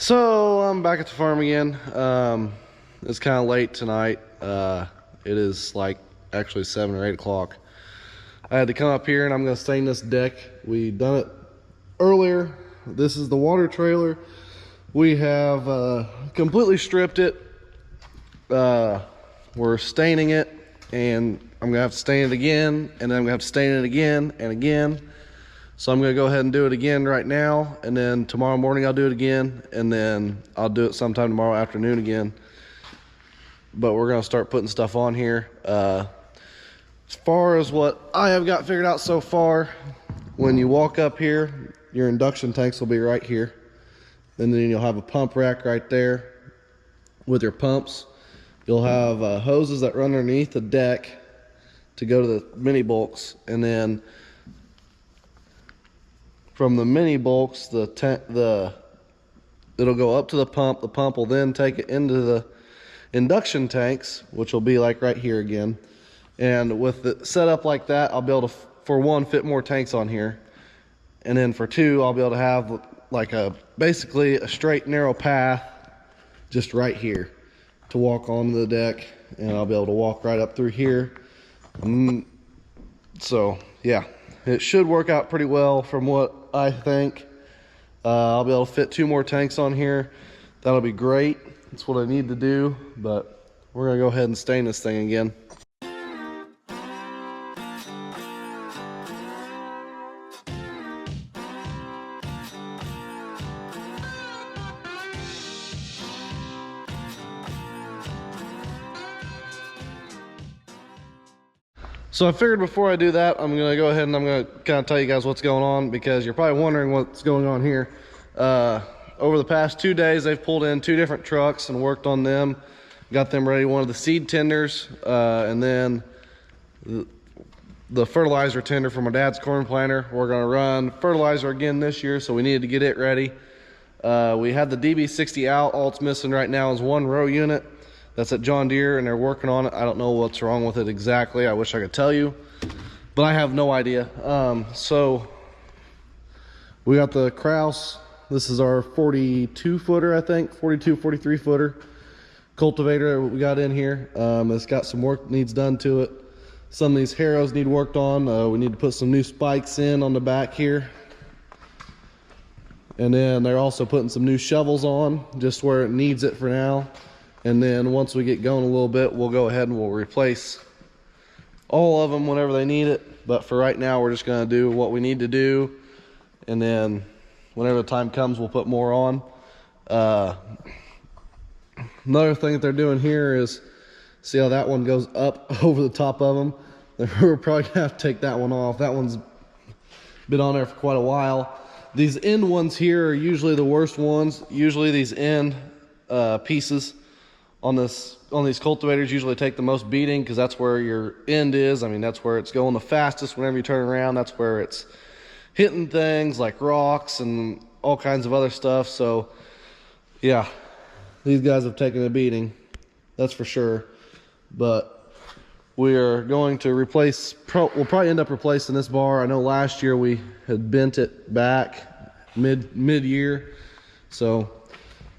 So I'm back at the farm again. It's kind of late tonight. It is like actually 7 or 8 o'clock. I had to come up here and I'm going to stain this deck. We done it earlier. This is the water trailer. We have completely stripped it. We're staining it, and I'm going to have to stain it again, and then I'm going to have to stain it again and again. So I'm going to go ahead and do it again right now, and then tomorrow morning I'll do it again, and then I'll do it sometime tomorrow afternoon again. But we're going to start putting stuff on here. As far as what I have got figured out so far, when you walk up here, your induction tanks will be right here. And then you'll have a pump rack right there with your pumps. You'll have hoses that run underneath the deck to go to the mini bulks, and then from the mini bulks, it'll go up to the pump. The pump will then take it into the induction tanks, which will be like right here again. And with it set up like that, I'll be able to, for one, fit more tanks on here, and then for two, I'll be able to have like basically a straight narrow path just right here to walk onto the deck, and I'll be able to walk right up through here. So yeah, it should work out pretty well from what I think. I'll be able to fit 2 more tanks on here. That'll be great. That's what I need to do, but we're gonna go ahead and stain this thing again. So I figured before I do that, I'm going to go ahead and I'm going to kind of tell you guys what's going on, because you're probably wondering what's going on here. Over the past 2 days, they've pulled in 2 different trucks and worked on them. Got them ready, one of the seed tenders, and then the fertilizer tender for my dad's corn planter. We're going to run fertilizer again this year, so we needed to get it ready. We had the DB60 out. All it's missing right now is 1 row unit. That's at John Deere, and they're working on it. I don't know what's wrong with it exactly. I wish I could tell you, but I have no idea. So we got the Kraus. This is our 42 footer, I think, 42, 43 footer cultivator we got in here. It's got some work needs done to it. Some of these harrows need worked on. We need to put some new spikes in on the back here. And then they're also putting some new shovels on just where it needs it for now. And then once we get going a little bit, we'll go ahead and we'll replace all of them whenever they need it. But for right now, we're just going to do what we need to do. And then whenever the time comes, we'll put more on. Another thing that they're doing here is, see how that one goes up over the top of them? We're probably going to have to take that one off. That one's been on there for quite a while. These end ones here are usually the worst ones. Usually these end pieces on these cultivators usually take the most beating, because that's where your end is. I mean, that's where it's going the fastest. Whenever you turn around, that's where it's hitting things like rocks and all kinds of other stuff. So yeah, these guys have taken a beating, that's for sure. But we are going to replace, we'll probably end up replacing this bar. I know last year we had bent it back mid-year. So,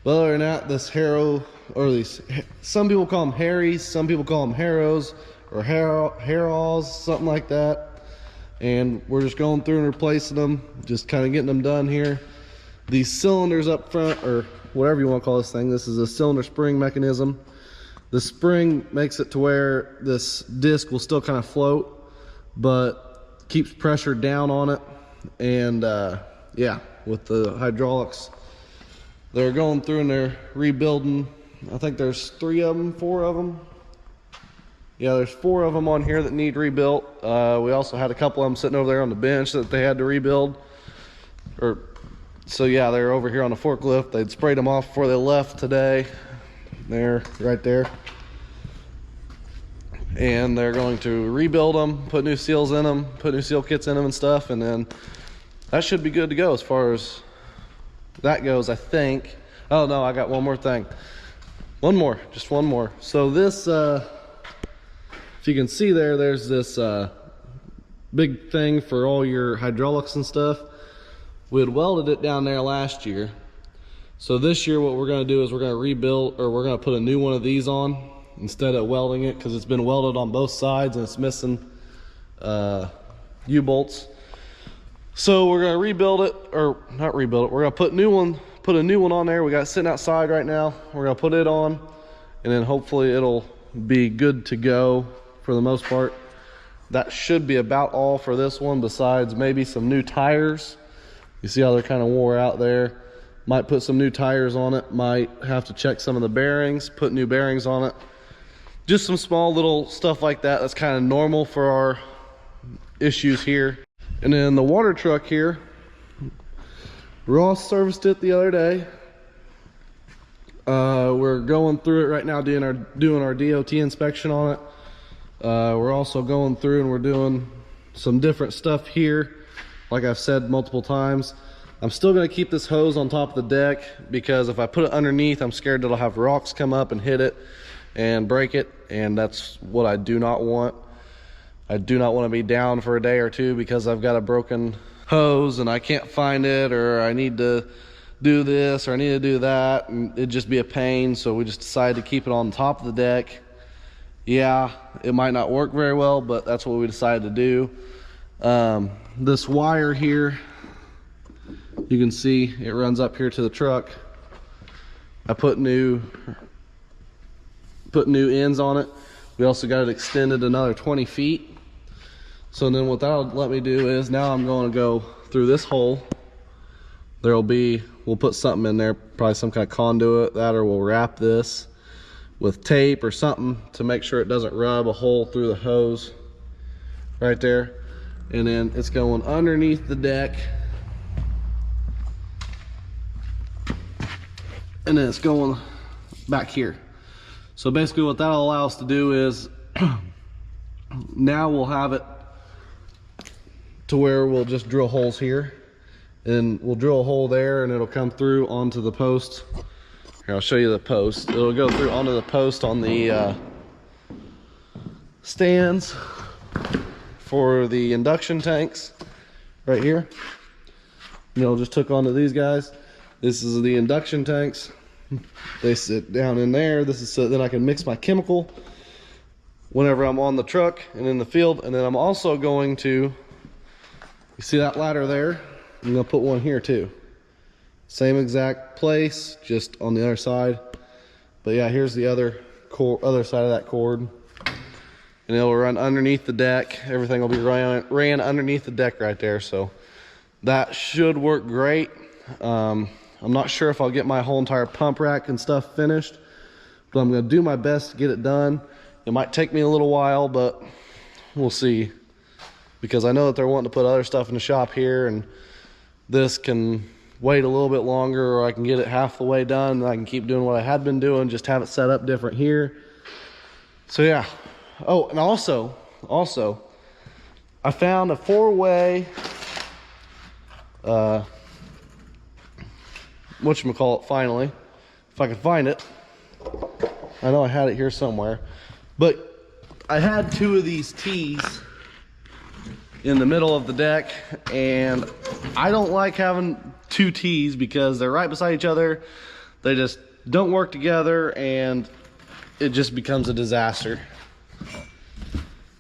but other than that, this harrow, or these, some people call them Harries, some people call them harrows, or harrows, something like that. And we're just going through and replacing them, just kind of getting them done here. These cylinders up front, or whatever you want to call this thing, this is a cylinder spring mechanism. The spring makes it to where this disc will still kind of float, but keeps pressure down on it. And yeah, with the hydraulics, they're going through and they're rebuilding. I think there's 3 of them, 4 of them. Yeah, there's 4 of them on here that need rebuilt. We also had a couple of them sitting over there on the bench that they had to rebuild. So yeah, they're over here on the forklift. They'd sprayed them off before they left today. They're right there. And they're going to rebuild them, put new seals in them, put new seal kits in them and stuff, and then that should be good to go as far as that goes, I think. Oh no, I got one more thing. Just one more. So this, if you can see there, there's this big thing for all your hydraulics and stuff. We had welded it down there last year. So this year what we're gonna do is we're gonna rebuild, or we're gonna put a new one of these on instead of welding it, because it's been welded on both sides and it's missing U-bolts. So we're gonna rebuild it, or not rebuild it, we're gonna put a new one on there. We got it sitting outside right now. We're gonna put it on, and then hopefully it'll be good to go for the most part. That should be about all for this one, besides maybe some new tires. You see how they're kind of wore out there. Might put some new tires on it, might have to check some of the bearings, put new bearings on it. Just some small little stuff like that. That's kind of normal for our issues here. And then the water truck here, Ross serviced it the other day. We're going through it right now, doing our DOT inspection on it. We're also going through and we're doing some different stuff here. Like I've said multiple times, I'm still going to keep this hose on top of the deck, because if I put it underneath, I'm scared that I'll have rocks come up and hit it and break it, and that's what I do not want. I do not want to be down for a day or two because I've got a broken hose and I can't find it, or I need to do this or I need to do that, and it'd just be a pain. So we just decided to keep it on top of the deck. Yeah, it might not work very well, but that's what we decided to do. This wire here, you can see it runs up here to the truck. I put new ends on it. We also got it extended another 20 feet. So then what that'll let me do is, now I'm going to go through this hole. We'll put something in there, probably some kind of conduit, that, or we'll wrap this with tape or something to make sure it doesn't rub a hole through the hose right there. And then it's going underneath the deck, and then it's going back here. So basically what that'll allow us to do is now we'll have it to where we'll just drill holes here, and we'll drill a hole there, and it'll come through onto the post. Here, I'll show you the post. It'll go through onto the post on the stands for the induction tanks right here. And it'll just hook onto these guys. This is the induction tanks. They sit down in there. This is so then I can mix my chemical whenever I'm on the truck and in the field. And then I'm also going to, you see that ladder there? I'm gonna put one here too. Same exact place, just on the other side. But yeah, here's the other side of that cord. And it'll run underneath the deck. Everything will be ran underneath the deck right there. So that should work great. I'm not sure if I'll get my whole entire pump rack and stuff finished, but I'm gonna do my best to get it done. It might take me a little while, but we'll see. Because I know that they're wanting to put other stuff in the shop here, and this can wait a little bit longer, or I can get it half the way done and I can keep doing what I had been doing, just have it set up different here. So yeah. Oh, and also I found a 4-way whatchamacallit, finally, if I can find it. I know I had it here somewhere, but I had 2 of these T's in the middle of the deck, and I don't like having 2 T's because they're right beside each other. They just don't work together, and it just becomes a disaster.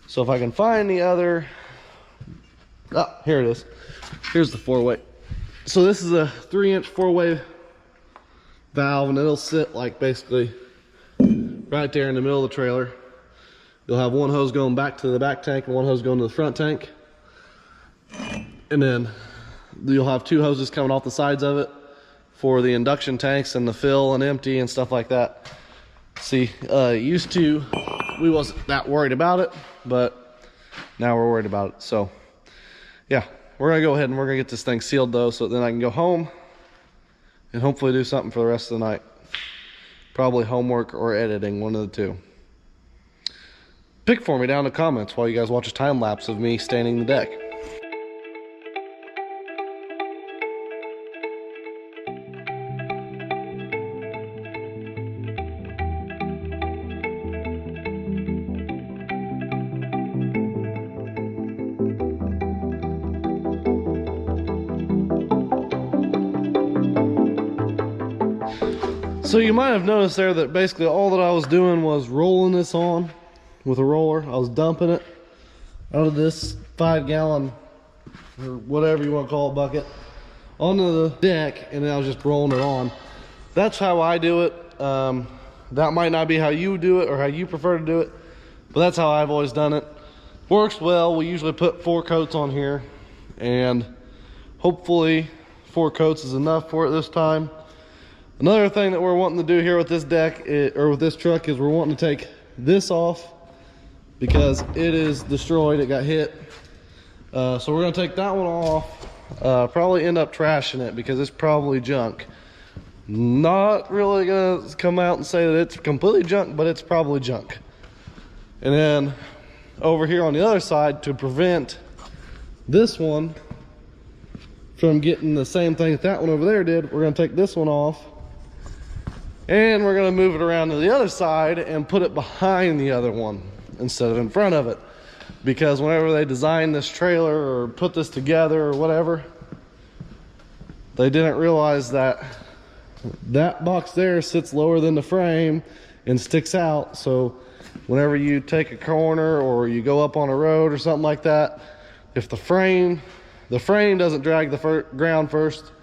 So if I can find the other, oh, here it is. Here's the 4-way. So this is a 3-inch 4-way valve, and it'll sit like basically right there in the middle of the trailer. You'll have one hose going back to the back tank and one hose going to the front tank. And then you'll have 2 hoses coming off the sides of it for the induction tanks and the fill and empty and stuff like that. See, used to, we wasn't that worried about it, but now we're worried about it. So yeah, we're gonna go ahead and we're gonna get this thing sealed though, so then I can go home and hopefully do something for the rest of the night. Probably homework or editing, one of the 2. Pick for me down in the comments while you guys watch a time lapse of me staining the deck. So you might have noticed there that basically all that I was doing was rolling this on with a roller. I was dumping it out of this 5-gallon or whatever you want to call it bucket onto the deck, and then I was just rolling it on. That's how I do it. That might not be how you do it or how you prefer to do it, but that's how I've always done it. Works well. We usually put 4 coats on here, and hopefully 4 coats is enough for it this time. Another thing that we're wanting to do here with this deck or with this truck is we're wanting to take this off because it is destroyed. It got hit. So we're going to take that one off. Probably end up trashing it because it's probably junk. Not really going to come out and say that it's completely junk, but it's probably junk. And then over here on the other side, to prevent this one from getting the same thing that one over there did, we're going to take this one off. And we're going to move it around to the other side and put it behind the other one instead of in front of it. Because whenever they designed this trailer or put this together or whatever, they didn't realize that that box there sits lower than the frame and sticks out. So whenever you take a corner or you go up on a road or something like that, if the frame doesn't drag the ground first,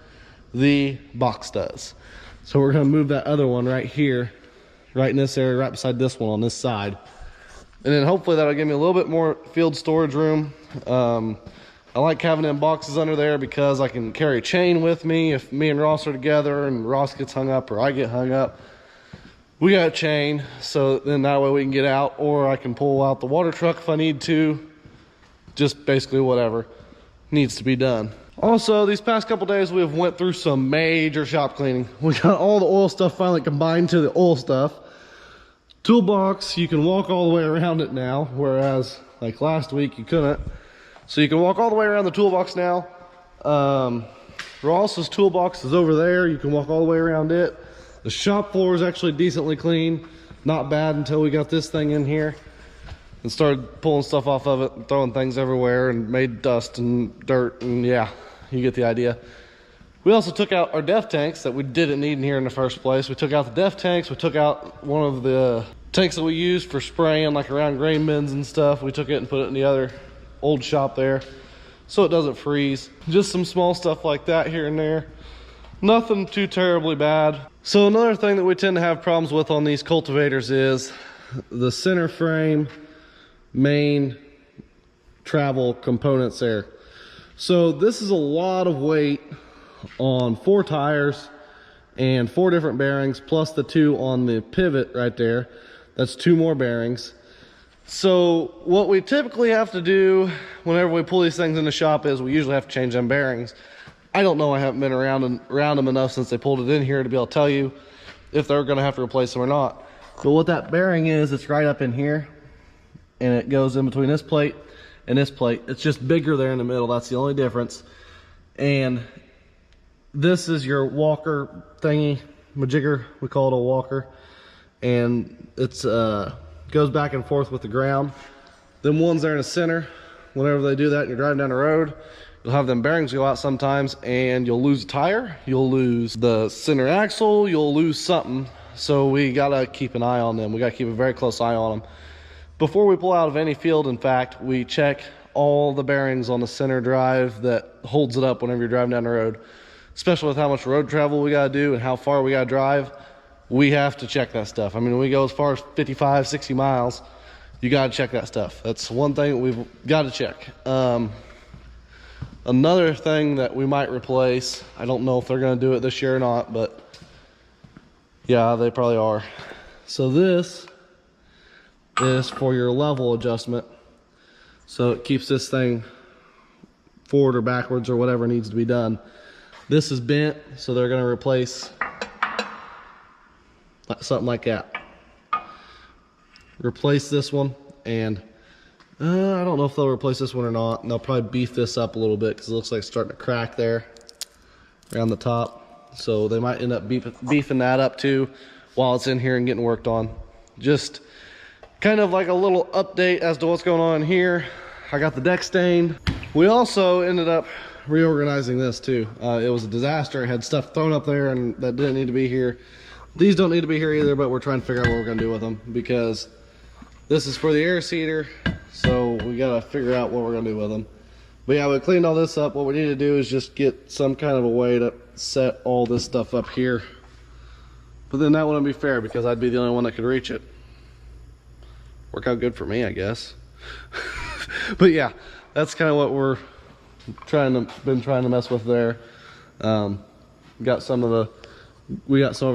the box does. So we're going to move that other one right here, right in this area, right beside this one on this side. And then hopefully that'll give me a little bit more field storage room. I like having them boxes under there because I can carry a chain with me. If me and Ross are together and Ross gets hung up or I get hung up, we got a chain. So then that way we can get out, or I can pull out the water truck if I need to. Just basically whatever needs to be done. Also, these past couple days we have went through some major shop cleaning. We got all the oil stuff finally combined to the oil stuff. Toolbox, you can walk all the way around it now, whereas like last week you couldn't. So you can walk all the way around the toolbox now. Ross's toolbox is over there. You can walk all the way around it. The shop floor is actually decently clean. Not bad until we got this thing in here and started pulling stuff off of it and throwing things everywhere and made dust and dirt, and yeah, you get the idea. We also took out our DEF tanks that we didn't need in here in the first place. We took out the DEF tanks. We took out one of the tanks that we used for spraying like around grain bins and stuff. We took it and put it in the other old shop there so it doesn't freeze. Just some small stuff like that here and there. Nothing too terribly bad. So another thing that we tend to have problems with on these cultivators is the center frame main travel components there. So this is a lot of weight on 4 tires and 4 different bearings, plus the 2 on the pivot right there. That's 2 more bearings. So what we typically have to do whenever we pull these things in the shop is we usually have to change them bearings. I don't know, I haven't been around them enough since they pulled it in here to be able to tell you if they're going to have to replace them or not. But what that bearing is, it's right up in here, and it goes in between this plate and this plate. It's just bigger there in the middle. That's the only difference. And this is your walker thingy, majigger, we call it a walker. And it's goes back and forth with the ground. Them ones there in the center, whenever they do that and you're driving down the road, you'll have them bearings go out sometimes and you'll lose a tire, you'll lose the center axle, you'll lose something. So we gotta keep an eye on them. We gotta keep a very close eye on them. Before we pull out of any field, in fact, we check all the bearings on the center drive that holds it up whenever you're driving down the road. Especially with how much road travel we gotta do and how far we gotta drive, we have to check that stuff. I mean, we go as far as 55, 60 miles, you gotta check that stuff. That's one thing we've gotta check. Another thing that we might replace, I don't know if they're gonna do it this year or not, but yeah, they probably are. So this is for your level adjustment. So it keeps this thing forward or backwards or whatever needs to be done. This is bent, so they're gonna replace something like that. Replace this one, and I don't know if they'll replace this one or not. And they'll probably beef this up a little bit because it looks like it's starting to crack there around the top. So they might end up beefing that up too while it's in here and getting worked on. Just kind of like a little update as to what's going on here. I got the deck stained. We also ended up reorganizing this too. It was a disaster. It had stuff thrown up there and that didn't need to be here. These don't need to be here either, but we're trying to figure out what we're gonna do with them because this is for the air seeder, so we gotta figure out what we're gonna do with them. But yeah, we cleaned all this up. What we need to do is just get some kind of a way to set all this stuff up here. But then that wouldn't be fair because I'd be the only one that could reach it. Work out good for me, I guess. But yeah, that's kind of what we're been trying to mess with there. We got some of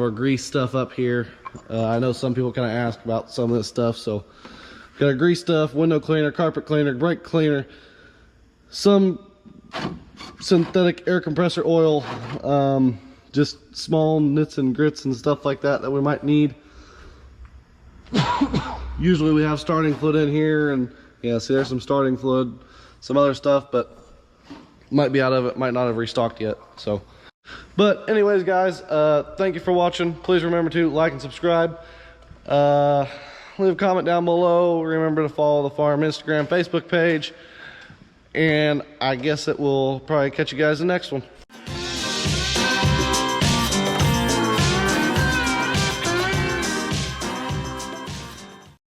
our grease stuff up here. I know some people kind of ask about some of this stuff, so got our grease stuff, window cleaner, carpet cleaner, brake cleaner, some synthetic air compressor oil, just small nits and grits and stuff like that we might need. Usually we have starting fluid in here, and yeah, see there's some starting fluid, some other stuff, but might be out of it, might not have restocked yet. So, but anyways, guys, thank you for watching. Please remember to like and subscribe. Leave a comment down below. Remember to follow the farm Instagram, Facebook page, and I guess it will probably catch you guys in the next one.